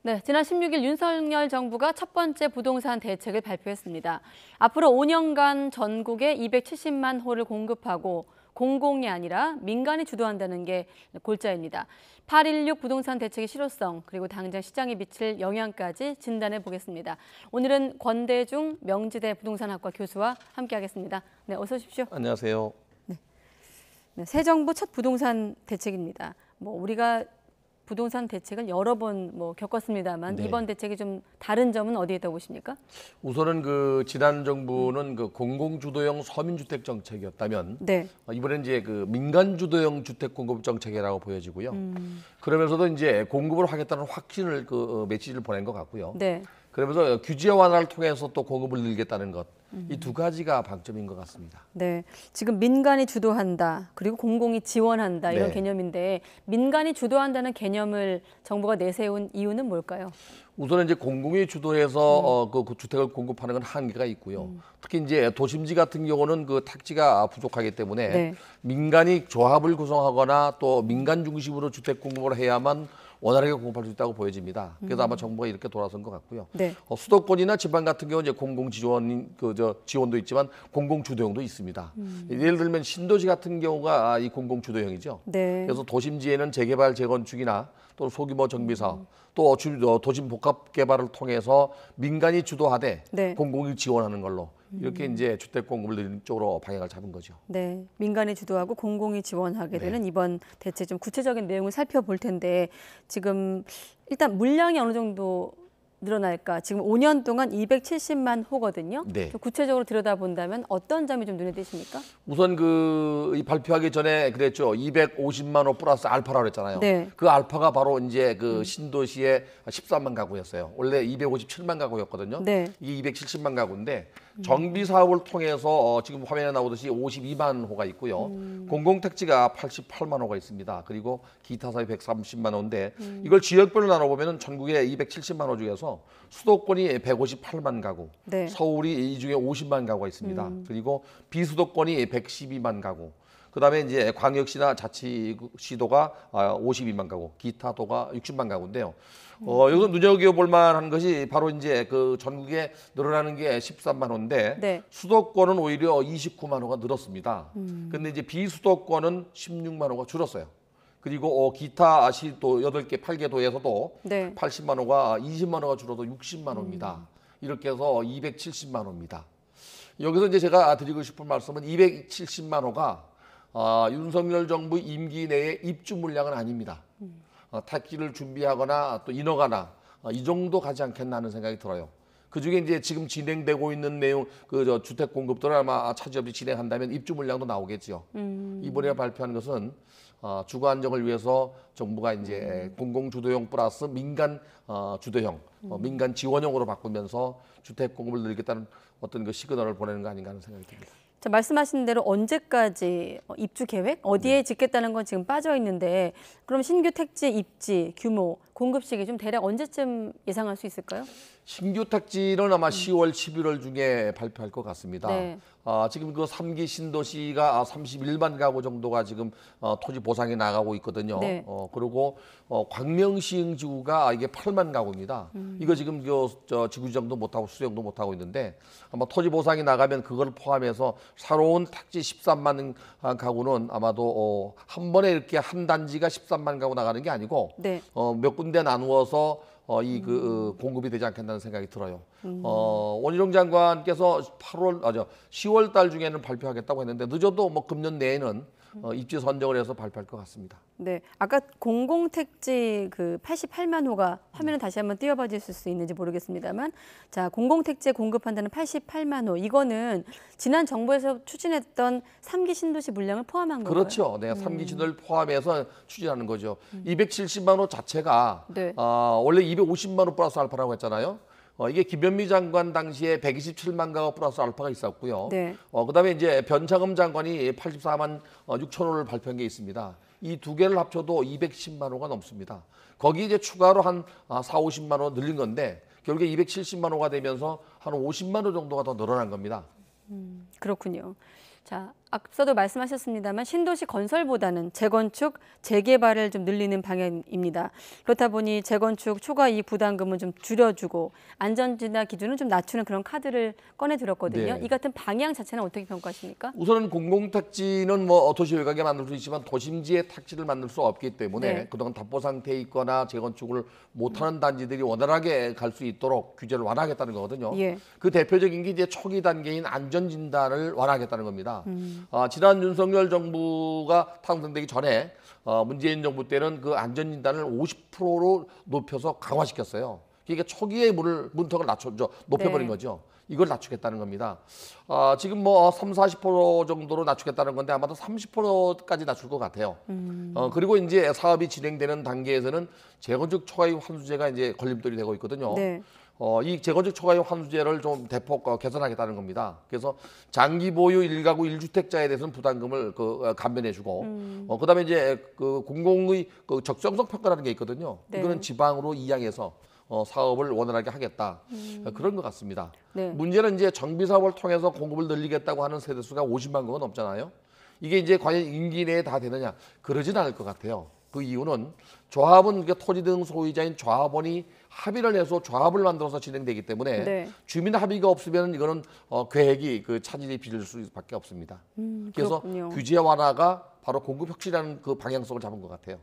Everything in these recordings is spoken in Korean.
네, 지난 16일 윤석열 정부가 첫 번째 부동산 대책을 발표했습니다. 앞으로 5년간 전국에 270만 호를 공급하고 공공이 아니라 민간이 주도한다는 게 골자입니다. 8.16 부동산 대책의 실효성 그리고 당장 시장에 미칠 영향까지 진단해 보겠습니다. 오늘은 권대중 명지대 부동산학과 교수와 함께하겠습니다. 네, 어서 오십시오. 안녕하세요. 네, 새 정부 첫 부동산 대책입니다. 우리가 부동산 대책을 여러 번 겪었습니다만 네. 이번 대책이 좀 다른 점은 어디에 있다고 보십니까? 우선은 지난 정부는 공공주도형 서민주택 정책이었다면 네. 이번엔 이제 민간주도형 주택 공급 정책이라고 보여지고요. 그러면서도 이제 공급을 하겠다는 확신을 메시지를 보낸 것 같고요. 네. 그러면서 규제 완화를 통해서 또 공급을 늘리겠다는 것. 이 두 가지가 방점인 것 같습니다. 네, 지금 민간이 주도한다, 그리고 공공이 지원한다 이런 네. 개념인데 민간이 주도한다는 개념을 정부가 내세운 이유는 뭘까요? 우선은 이제 공공이 주도해서 그 주택을 공급하는 건 한계가 있고요. 특히 이제 도심지 같은 경우는 택지가 부족하기 때문에 네. 민간이 조합을 구성하거나 또 민간 중심으로 주택 공급을 해야만 원활하게 공급할 수 있다고 보여집니다. 그래서 아마 정부가 이렇게 돌아선 것 같고요. 네. 수도권이나 지방 같은 경우 이제 공공 지원 지원도 있지만 공공 주도형도 있습니다. 예를 들면 신도시 같은 경우가 이 공공 주도형이죠. 네. 그래서 도심지에는 재개발 재건축이나 또 소규모 정비 사업 또 도심 복합 개발을 통해서 민간이 주도하되 네. 공공이 지원하는 걸로 이렇게 이제 주택 공급을 늘리는 쪽으로 방향을 잡은 거죠. 네, 민간이 주도하고 공공이 지원하게 네. 되는 이번 대책 좀 구체적인 내용을 살펴볼 텐데 지금 일단 물량이 어느 정도 늘어날까? 지금 5년 동안 270만 호거든요. 네. 좀 구체적으로 들여다본다면 어떤 점이 좀 눈에 띄십니까? 우선 이 발표하기 전에 그랬죠. 250만 호 플러스 알파라고 그랬잖아요. 네. 그 알파가 바로 이제 신도시의 13만 가구였어요. 원래 257만 가구였거든요. 네. 이게 270만 가구인데 정비 사업을 통해서 지금 화면에 나오듯이 52만 호가 있고요. 공공택지가 88만 호가 있습니다. 그리고 기타 사업이 130만 호인데 이걸 지역별로 나눠보면 전국에 270만 호 중에서 수도권이 158만 가구, 네. 서울이 이 중에 50만 가구가 있습니다. 그리고 비수도권이 112만 가구, 그다음에 이제 광역시나 자치시도가 52만 가구, 기타도가 60만 가구인데요. 여기서 눈여겨볼 만한 것이 바로 이제 전국에 늘어나는 게 13만 호인데 네. 수도권은 오히려 29만 호가 늘었습니다. 근데 이제 비수도권은 16만 호가 줄었어요. 그리고 기타 시도 8개, 8개 도에서도 네. 80만 호가 20만 호가 줄어도 60만 호입니다. 이렇게 해서 270만 호입니다. 여기서 이제 제가 드리고 싶은 말씀은 270만 호가 윤석열 정부 임기 내에 입주 물량은 아닙니다. 택지를 준비하거나 또 인허가나 이 정도 가지 않겠나 하는 생각이 들어요. 그중에 이제 지금 진행되고 있는 내용 주택 공급들을 아마 차질 없이 진행한다면 입주 물량도 나오겠죠. 이번에 발표한 것은 주거 안정을 위해서 정부가 이제 공공 주도형 플러스 민간 주도형, 민간 지원형으로 바꾸면서 주택 공급을 늘리겠다는 어떤 시그널을 보내는 거 아닌가 하는 생각이 듭니다. 자, 말씀하신 대로 언제까지 입주 계획 어디에 짓겠다는 건 지금 빠져 있는데 그럼 신규 택지 입지 규모 공급 시기 좀 대략 언제쯤 예상할 수 있을까요? 신규 택지는 아마 10월, 11월 중에 발표할 것 같습니다. 네. 지금 3기 신도시가 31만 가구 정도가 지금 토지 보상이 나가고 있거든요. 네. 그리고 광명시흥지구가 이게 8만 가구입니다. 이거 지금 지구지정도 못하고 수정도 못하고 있는데 아마 토지 보상이 나가면 그걸 포함해서 새로운 택지 13만 가구는 아마도 한 번에 이렇게 한 단지가 13만 가구 나가는 게 아니고 네. 몇 군데 나누어서 공급이 되지 않겠다는 생각이 들어요. 원희룡 장관께서 10월 달 중에는 발표하겠다고 했는데 늦어도 금년 내에는 입지 선정을 해서 발표할 것 같습니다. 네, 아까 공공택지 88만 호가 화면을 다시 한번 띄워봐 주실 수 있는지 모르겠습니다만, 자 공공택지에 공급한다는 88만 호 이거는 지난 정부에서 추진했던 3기 신도시 물량을 포함한 건가요? 그렇죠. 네, 3기 신도를 포함해서 추진하는 거죠. 270만 호 자체가 네. 원래 250만 호 플러스 알파라고 했잖아요. 이게 김현미 장관 당시에 127만 가구 플러스 알파가 있었고요. 네. 그다음에 이제 변창흠 장관이 84만 6천 호를 발표한 게 있습니다. 이 두 개를 합쳐도 210만 호가 넘습니다. 거기 이제 추가로 한 4, 50만 호 늘린 건데 결국에 270만 호가 되면서 한 50만 호 정도가 더 늘어난 겁니다. 그렇군요. 자, 앞서도 말씀하셨습니다만 신도시 건설보다는 재건축, 재개발을 좀 늘리는 방향입니다. 그렇다 보니 재건축 초과 이익 부담금은 좀 줄여주고 안전진단 기준은 좀 낮추는 그런 카드를 꺼내들었거든요. 네. 이 같은 방향 자체는 어떻게 평가하십니까? 우선은 공공택지는 뭐 도시 외곽에 만들 수 있지만 도심지에 택지를 만들 수 없기 때문에 네. 그동안 답보 상태에 있거나 재건축을 못하는 단지들이 원활하게 갈 수 있도록 규제를 완화하겠다는 거거든요. 예. 그 대표적인 게 이제 초기 단계인 안전진단을 완화하겠다는 겁니다. 지난 윤석열 정부가 탄생되기 전에 문재인 정부 때는 그 안전진단을 50%로 높여서 강화시켰어요. 그러니까 초기에 문턱을 높여버린 네. 거죠. 이걸 낮추겠다는 겁니다. 지금 뭐 40% 정도로 낮추겠다는 건데 아마도 30%까지 낮출 것 같아요. 그리고 이제 사업이 진행되는 단계에서는 재건축 초과이익 환수제가 이제 걸림돌이 되고 있거든요. 네. 이 재건축 초과이익 환수제를 좀 대폭 개선하겠다는 겁니다. 그래서 장기 보유 1가구 1주택자에 대해서는 부담금을 감면해주고, 그다음에 이제 그 공공의 그 적정성 평가라는 게 있거든요. 네. 이거는 지방으로 이양해서 사업을 원활하게 하겠다. 그런 것 같습니다. 네. 문제는 이제 정비 사업을 통해서 공급을 늘리겠다고 하는 세대수가 50만 건은 넘잖아요. 이게 이제 과연 임기 내에 다 되느냐? 그러진 않을 것 같아요. 그 이유는 조합은 토지 등 소유자인 조합원이 합의를 해서 조합을 만들어서 진행되기 때문에 네. 주민 합의가 없으면 이거는 계획이 차질이 빚을 수밖에 없습니다. 그래서 그렇군요. 규제 완화가 바로 공급 혁신이라는 그 방향성을 잡은 것 같아요.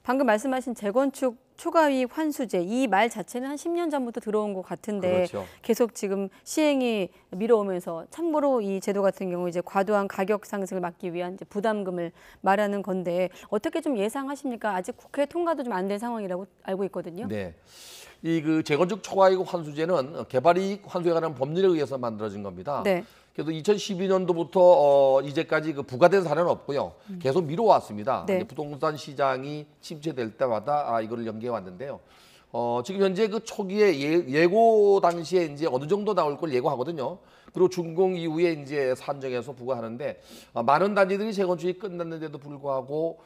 방금 말씀하신 재건축 초과이익 환수제 이 말 자체는 한 10년 전부터 들어온 것 같은데 그렇죠. 계속 지금 시행이 미뤄오면서 참고로 이 제도 같은 경우 이제 과도한 가격 상승을 막기 위한 이제 부담금을 말하는 건데 어떻게 좀 예상하십니까? 아직 국회 통과도 좀 안 된 상황이라고 알고 있거든요. 네. 이 계속 초과이익 환수제는 개발이익 환수에 관한 법률에 의해서 만들어진 겁니다. 네. 그래서 2012년도부터 이제까지 부과된 사례는 없고요. 계속 미뤄왔습니다. 네. 이제 부동산 시장이 침체될 때마다 이거를 연계해 왔는데요. 지금 현재 그 초기에 예고 당시에 이제 어느 정도 나올 걸 예고하거든요. 그리고 준공 이후에 이제 산정해서 부과하는데 많은 단지들이 재건축이 끝났는데도 불구하고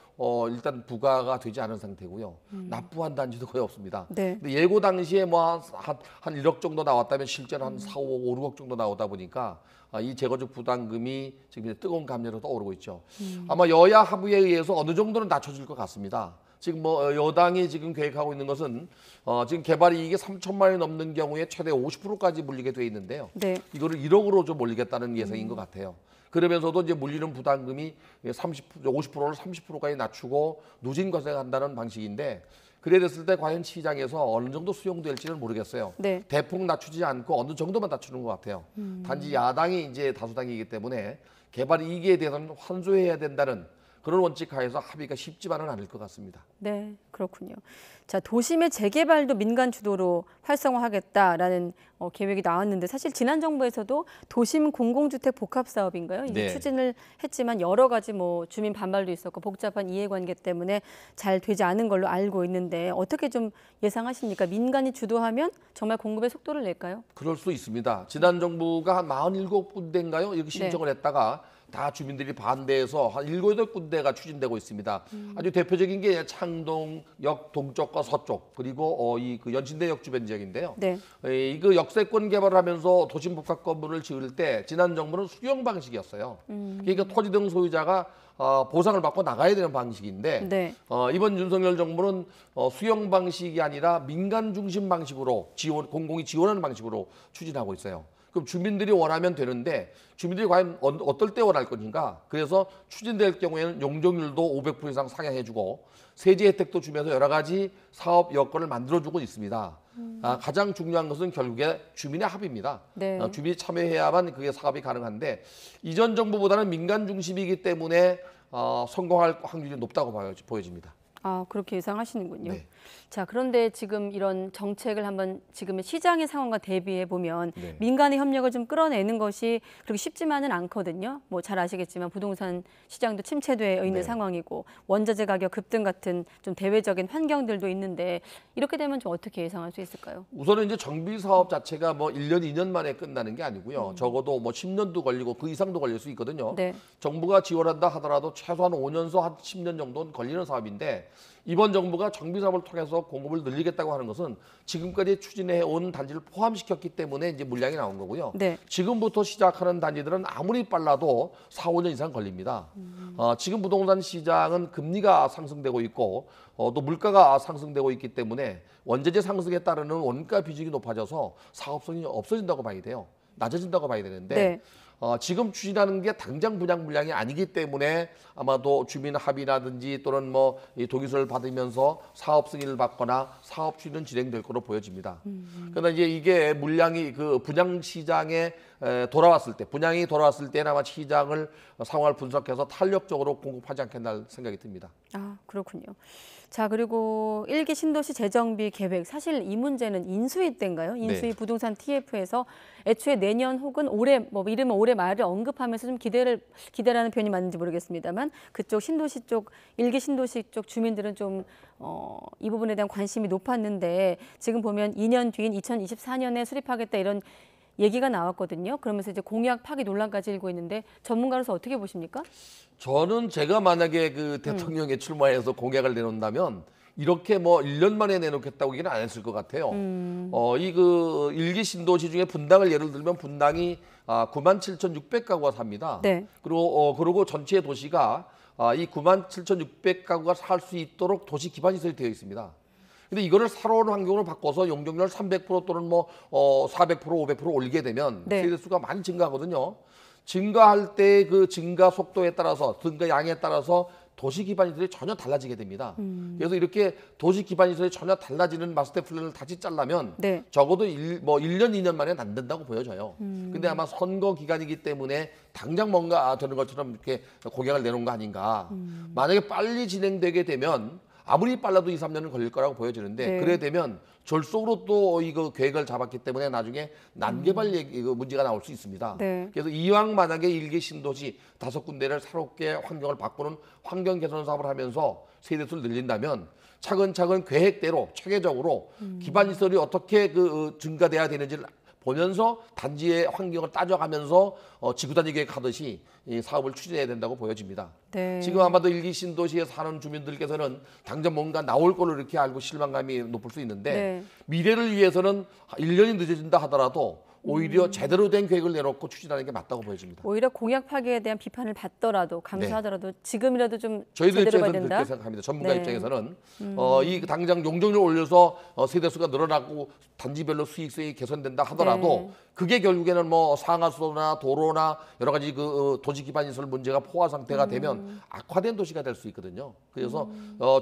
일단 부과가 되지 않은 상태고요. 납부한 단지도 거의 없습니다. 네. 근데 예고 당시에 뭐 한 1억 정도 나왔다면 실제로 한 4, 5, 6억 정도 나오다 보니까 이 재건축 부담금이 지금 이제 뜨거운 감자로 떠오르고 있죠. 아마 여야 합의에 의해서 어느 정도는 낮춰질 것 같습니다. 지금 뭐 여당이 지금 계획하고 있는 것은 지금 개발 이익이 3천만 원이 넘는 경우에 최대 50%까지 물리게 돼 있는데요. 네. 이거를 1억으로 좀 올리겠다는 예상인 것 같아요. 그러면서도 이제 물리는 부담금이 50%를 30%까지 낮추고 누진 과세한다는 방식인데 그래 됐을 때 과연 시장에서 어느 정도 수용될지는 모르겠어요. 네. 대폭 낮추지 않고 어느 정도만 낮추는 것 같아요. 단지 야당이 이제 다수당이기 때문에 개발 이익에 대해서는 환수해야 된다는 그런 원칙 하에서 합의가 쉽지만은 않을 것 같습니다. 네, 그렇군요. 자, 도심의 재개발도 민간 주도로 활성화하겠다라는 계획이 나왔는데 사실 지난 정부에서도 도심 공공주택 복합 사업인가요? 이제 네. 추진을 했지만 여러 가지 뭐 주민 반발도 있었고 복잡한 이해관계 때문에 잘 되지 않은 걸로 알고 있는데 어떻게 좀 예상하십니까? 민간이 주도하면 정말 공급의 속도를 낼까요? 그럴 수 있습니다. 지난 정부가 한 47군데인가요? 이렇게 신청을 했다가 다 주민들이 반대해서 한 7, 8군데가 추진되고 있습니다. 아주 대표적인 게 창동역 동쪽과 서쪽 그리고 그 연신대역 주변 지역인데요. 네. 이거 역세권 개발을 하면서 도심 복합 건물을 지을 때 지난 정부는 수용 방식이었어요. 그러니까 토지 등 소유자가 보상을 받고 나가야 되는 방식인데 네. 이번 윤석열 정부는 수용 방식이 아니라 민간 중심 방식으로 공공이 지원하는 방식으로 추진하고 있어요. 그럼 주민들이 원하면 되는데 주민들이 과연 어떨 때 원할 것인가? 그래서 추진될 경우에는 용적률도 500% 이상 상향해주고 세제 혜택도 주면서 여러 가지 사업 여건을 만들어주고 있습니다. 가장 중요한 것은 결국에 주민의 합의입니다. 네. 주민이 참여해야만 그게 사업이 가능한데 이전 정부보다는 민간 중심이기 때문에 성공할 확률이 높다고 보여집니다. 아, 그렇게 예상하시는군요. 네. 자, 그런데 지금 이런 정책을 한번 지금의 시장의 상황과 대비해 보면 네. 민간의 협력을 좀 끌어내는 것이 그렇게 쉽지만은 않거든요. 뭐 잘 아시겠지만 부동산 시장도 침체되어 있는 네. 상황이고 원자재 가격 급등 같은 좀 대외적인 환경들도 있는데 이렇게 되면 좀 어떻게 예상할 수 있을까요? 우선은 이제 정비 사업 자체가 뭐 1년, 2년 만에 끝나는 게 아니고요. 적어도 뭐 10년도 걸리고 그 이상도 걸릴 수 있거든요. 네. 정부가 지원한다 하더라도 최소한 5년서 한 10년 정도는 걸리는 사업인데 이번 정부가 정비 사업을 통해서 공급을 늘리겠다고 하는 것은 지금까지 추진해 온 단지를 포함시켰기 때문에 이제 물량이 나온 거고요. 네. 지금부터 시작하는 단지들은 아무리 빨라도 4, 5년 이상 걸립니다. 지금 부동산 시장은 금리가 상승되고 있고 또 물가가 상승되고 있기 때문에 원재재 상승에 따르는 원가 비중이 높아져서 사업성이 없어진다고 봐야 돼요. 낮아진다고 봐야 되는데 네. 지금 추진하는 게 당장 분양 물량이 아니기 때문에 아마도 주민 합의라든지 또는 이 동의서를 받으면서 사업 승인을 받거나 사업 추진은 진행될 거로 보여집니다. 그러나 이제 이게 물량이 그 분양 시장에 돌아왔을 때, 분양이 돌아왔을 때는 아마 시장을 상황을 분석해서 탄력적으로 공급하지 않겠나 생각이 듭니다. 아, 그렇군요. 자, 그리고 1기 신도시 재정비 계획, 사실 이 문제는 인수위 때인가요? 인수위 네. 부동산 TF에서 애초에 내년 혹은 올해, 이르면 올해 말을 언급하면서 좀 기대라는 표현이 맞는지 모르겠습니다만 그쪽 신도시 쪽, 1기 신도시 쪽 주민들은 좀 이 부분에 대한 관심이 높았는데 지금 보면 2년 뒤인 2024년에 수립하겠다 이런 얘기가 나왔거든요. 그러면서 이제 공약 파기 논란까지 일고 있는데 전문가로서 어떻게 보십니까? 저는 제가 만약에 그 대통령에 출마해서 공약을 내놓는다면 이렇게 1년 만에 내놓겠다고 얘기는 안 했을 것 같아요. 이 그 일기 신도시 중에 분당을 예를 들면 분당이 97,600가구가 삽니다. 네. 그리고 전체 도시가 이 97,600가구가 살 수 있도록 도시 기반 시설이 되어 있습니다. 근데 이거를 살아오는 환경으로 바꿔서 용적률 300% 또는 400%, 500% 올리게 되면 네. 세대 수가 많이 증가하거든요. 증가할 때 그 증가 속도에 따라서 증가 양에 따라서 도시 기반 시설이 전혀 달라지게 됩니다. 그래서 이렇게 도시 기반 시설이 전혀 달라지는 마스터 플랜을 다시 짜려면 네. 적어도 1년, 2년 만에는 안 된다고 보여져요. 근데 아마 선거 기간이기 때문에 당장 뭔가 되는 것처럼 이렇게 공약을 내놓은 거 아닌가. 만약에 빨리 진행되게 되면 아무리 빨라도 2, 3년은 걸릴 거라고 보여지는데 네. 그래 되면 졸속으로 또 이거 계획을 잡았기 때문에 나중에 난개발 문제가 나올 수 있습니다. 네. 그래서 이왕 만약에 1기 신도시 5군데를 새롭게 환경을 바꾸는 환경 개선 사업을 하면서 세대수를 늘린다면 차근차근 계획대로 체계적으로 기반 시설이 어떻게 증가돼야 되는지를 보면서 단지의 환경을 따져가면서 지구단위 계획하듯이 이 사업을 추진해야 된다고 보여집니다. 네. 지금 아마도 일기 신도시에 사는 주민들께서는 당장 뭔가 나올 걸로 이렇게 알고 실망감이 높을 수 있는데 네. 미래를 위해서는 1년이 늦어진다 하더라도 오히려 제대로 된 계획을 내놓고 추진하는 게 맞다고 보여집니다. 오히려 공약 파기에 대한 비판을 받더라도 감수하더라도 지금이라도 좀 저희들 제대로 봐야 입장에서는 된다. 그렇게 생각합니다. 전문가 네. 입장에서는 이 당장 용적률 올려서 세대수가 늘어나고 단지별로 수익성이 개선된다 하더라도 네. 그게 결국에는 상하수도나 도로나 여러 가지 도시 기반 시설 문제가 포화 상태가 되면 악화된 도시가 될 수 있거든요. 그래서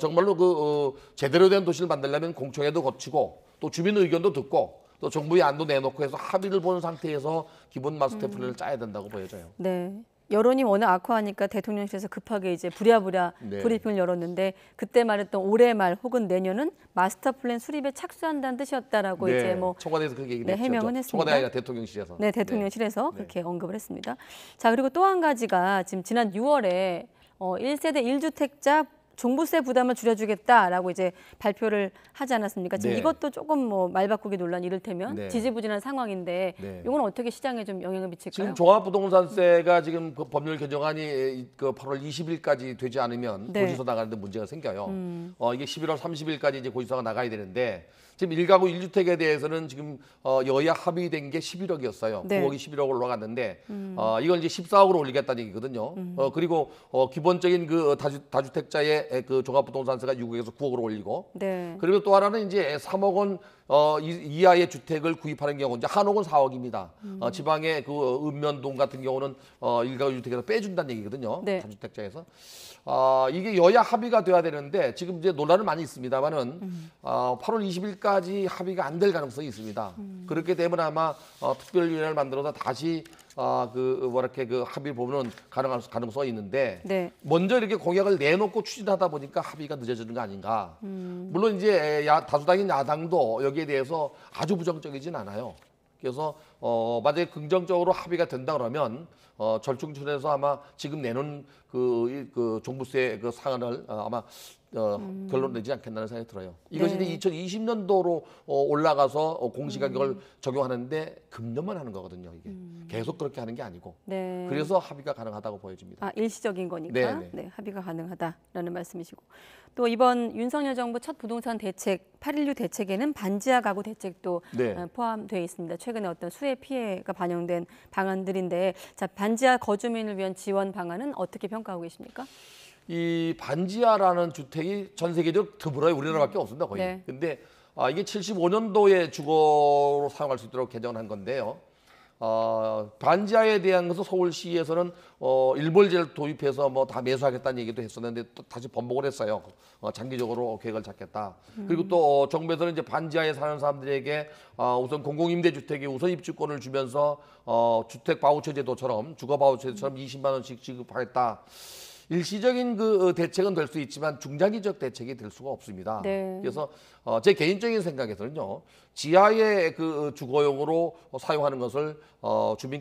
정말로 제대로 된 도시를 만들려면 공청회도 거치고 또 주민 의견도 듣고 또 정부의 안도 내놓고 해서 합의를 본 상태에서 기본 마스터 플랜을 짜야 된다고 보여져요. 네. 여론이 워낙 악화하니까 대통령실에서 급하게 이제 부랴부랴 네. 브리핑을 열었는데 그때 말했던 올해 말 혹은 내년은 마스터 플랜 수립에 착수한다는 뜻이었다라고 이제 청와대에서 그렇게 얘기를 네, 해명은 했죠. 했습니다. 청와대가 아니라 대통령실에서. 네, 대통령실에서 그렇게 언급을 했습니다. 자, 그리고 또 한 가지가 지금 지난 6월에 1세대 1주택자 종부세 부담을 줄여주겠다라고 이제 발표를 하지 않았습니까? 지금 네. 이것도 조금 말 바꾸기 논란 이를테면 네. 지지부진한 상황인데 네. 이건 어떻게 시장에 좀 영향을 미칠까요? 지금 종합부동산세가 지금 그 법률 개정안이 8월 20일까지 되지 않으면 네. 고지서 나가는데 문제가 생겨요. 이게 11월 30일까지 이제 고지서가 나가야 되는데 지금 1가구 1주택에 대해서는 지금 여야 합의된 게 11억이었어요. 네. 9억이 11억으로 올라갔는데 이걸 이제 14억으로 올리겠다는 얘기거든요. 그리고 기본적인 다주택자의 그 종합부동산세가 6억에서 9억으로 올리고 네. 그리고 또 하나는 이제 3억 원 이하의 주택을 구입하는 경우 이제 한옥은 4억입니다. 지방의 읍면동 같은 경우는 1가구 주택에서 빼준다는 얘기거든요. 네. 다주택자에서. 이게 여야 합의가 돼야 되는데 지금 이제 논란은 많이 있습니다만은 8월 20일까지 합의가 안 될 가능성이 있습니다. 그렇게 되면 아마 특별위원회를 만들어서 다시 합의 부분은 가능성이 있는데 네. 먼저 이렇게 공약을 내놓고 추진하다 보니까 합의가 늦어지는 거 아닌가. 물론 이제 다수당인 야당도 여기에 대해서 아주 부정적이진 않아요. 그래서 만약에 긍정적으로 합의가 된다 그러면 절충촌에서 아마 지금 내놓은 그 종부세 그 상한을 아마 결론내지 않겠다는 생각이 들어요. 이것이 네. 이제 2020년도로 올라가서 공시가격을 적용하는데 금년만 하는 거거든요. 이게 계속 그렇게 하는 게 아니고. 네. 그래서 합의가 가능하다고 보여집니다. 아, 일시적인 거니까 네, 네. 네, 합의가 가능하다라는 말씀이시고 또 이번 윤석열 정부 첫 부동산 대책 8.16 대책에는 반지하 가구 대책도 네. 포함되어 있습니다. 최근에 어떤 수해 피해가 반영된 방안들인데 자, 반지하 거주민을 위한 지원 방안은 어떻게 평가하고 계십니까? 이 반지하라는 주택이 전 세계적으로 드물어요. 우리나라밖에 없습니다, 거의. 네. 근데 이게 75년도에 주거로 사용할 수 있도록 개정한 건데요. 반지하에 대한 것은 서울시에서는 일몰제를 도입해서 뭐 다 매수하겠다는 얘기도 했었는데 또 다시 번복을 했어요. 장기적으로 계획을 잡겠다. 그리고 또 정부에서는 이제 반지하에 사는 사람들에게 우선 공공임대주택에 우선 입주권을 주면서 주택 바우처 제도처럼 주거 바우처 제도처럼 20만 원씩 지급하겠다. 일시적인 그 대책은 될 수 있지만 중장기적 대책이 될 수가 없습니다. 네. 그래서 제 개인적인 생각에서는요, 지하의 그 주거용으로 사용하는 것을 주민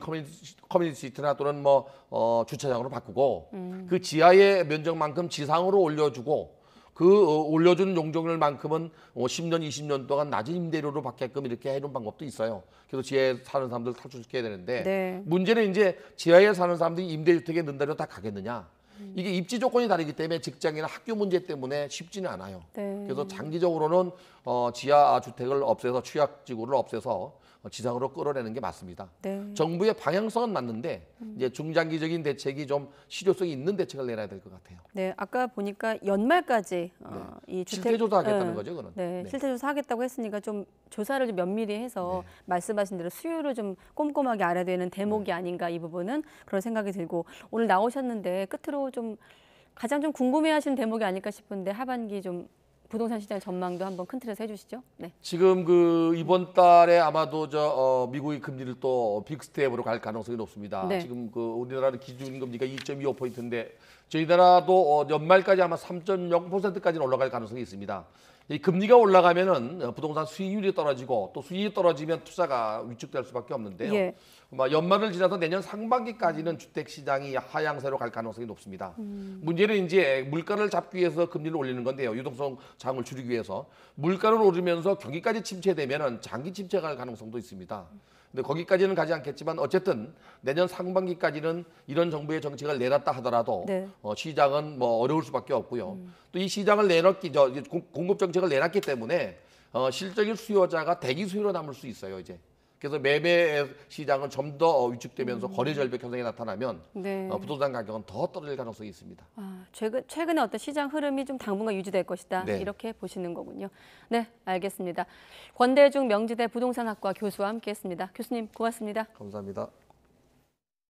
커뮤니티나 또는 뭐 주차장으로 바꾸고 그 지하의 면적만큼 지상으로 올려주고 그 올려준 용적률만큼은 10년, 20년 동안 낮은 임대료로 받게끔 이렇게 해놓은 방법도 있어요. 그래서 지하에 사는 사람들 탈출시켜야 되는데 네. 문제는 이제 지하에 사는 사람들이 임대주택에 넣는다고 다 가겠느냐? 이게 입지 조건이 다르기 때문에 직장이나 학교 문제 때문에 쉽지는 않아요. 네. 그래서 장기적으로는 지하 주택을 없애서 취약지구를 없애서 지상으로 끌어내는 게 맞습니다. 네. 정부의 방향성은 맞는데 이제 중장기적인 대책이 좀 실효성이 있는 대책을 내놔야 될 것 같아요. 네, 아까 보니까 연말까지 이 주택 실태 조사하겠다는 거죠, 그거는. 네, 네. 실태 조사하겠다고 했으니까 좀 조사를 좀 면밀히 해서 말씀하신 대로 수요를 좀 꼼꼼하게 알아야 되는 대목이 아닌가 이 부분은 그런 생각이 들고 오늘 나오셨는데 끝으로 좀 가장 좀 궁금해하시는 대목이 아닐까 싶은데 하반기 좀 부동산 시장 전망도 한번 큰 틀에서 해주시죠. 네. 지금 그 이번 달에 아마도 미국이 금리를 또 빅스텝으로 갈 가능성이 높습니다. 네. 지금 그 우리나라는 기준금리가 2.25%인데 저희 나라도 연말까지 아마 3.0%까지는 올라갈 가능성이 있습니다. 이 금리가 올라가면은 부동산 수익률이 떨어지고 또 수익이 떨어지면 투자가 위축될 수밖에 없는데요. 예. 연말을 지나서 내년 상반기까지는 주택 시장이 하향세로 갈 가능성이 높습니다. 문제는 이제 물가를 잡기 위해서 금리를 올리는 건데요. 유동성 장을 줄이기 위해서 물가를 오르면서 경기까지 침체되면은 장기 침체가 갈 가능성도 있습니다. 근데 거기까지는 가지 않겠지만 어쨌든 내년 상반기까지는 이런 정부의 정책을 내놨다 하더라도 네. 시장은 뭐 어려울 수밖에 없고요. 또 이 시장을 내놨기 공급 정책을 내놨기 때문에 실적인 수요자가 대기 수요로 남을 수 있어요 이제. 그래서 매매 시장은 좀 더 위축되면서 거래 절벽 현상이 나타나면 네. 부동산 가격은 더 떨어질 가능성이 있습니다. 최근에 어떤 시장 흐름이 좀 당분간 유지될 것이다. 네. 이렇게 보시는 거군요. 네, 알겠습니다. 권대중 명지대 부동산학과 교수와 함께했습니다. 교수님 고맙습니다. 감사합니다.